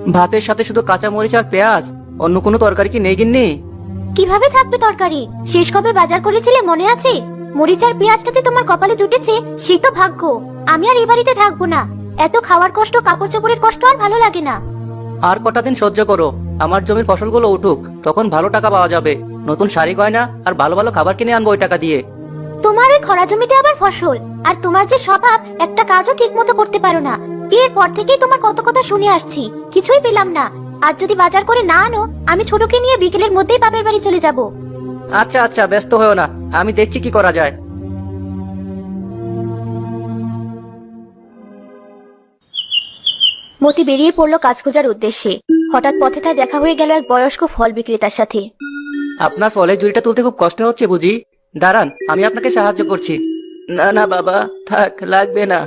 ভাতের সাথে শুধু কাঁচা মরিচ আর পেঁয়াজ, অন্য কোনো তরকারি কি নেই গিন্নি? কিভাবে থাকবে তরকারি? শেষ কবে বাজার করেছিলে মনে আছে? মরিচ আর পেঁয়াজটাতে তোমার কপালে জুটেছে, সেই তো ভাগ্য। আমি আর এই বাড়িতে থাকবো না। এত খাওয়ার কষ্ট, কাপড় চোপড়ের কষ্ট আর ভালো লাগে না। আর কটা দিন সহ্য করো, আমার জমির ফসলগুলো উঠুক, তখন ভালো টাকা পাওয়া যাবে। নতুন শাড়ি গয়না আর ভালো ভালো খাবার কিনে আনবো ওই টাকা দিয়ে। তোমার ওই খরা জমিতে আবার ফসল, আর তোমার যে স্বভাব, একটা কাজও ঠিক মতো করতে পারো না। বিয়ের পর থেকেই তোমার কত কথা শুনে আসছি, কিছুই পেলাম না। আর যদি বাজার করে না আনো, আমি ছোটকে নিয়ে বিকেলের মধ্যেই বাপের বাড়ি চলে যাব। আচ্ছা আচ্ছা, ব্যস্ত হয়েও না, আমি দেখছি কি করা যায়। মতি বেরিয়ে পড়লো কাজ খোঁজার উদ্দেশ্যে। হঠাৎ পথে তার দেখা হয়ে গেল এক বয়স্ক ফল বিক্রেতার সাথে। আপনার ফলের ঝুড়িটা তুলতে খুব কষ্ট হচ্ছে বুঝি? দাঁড়ান, আমি আপনাকে সাহায্য করছি। না না বাবা, থাক, লাগবে না।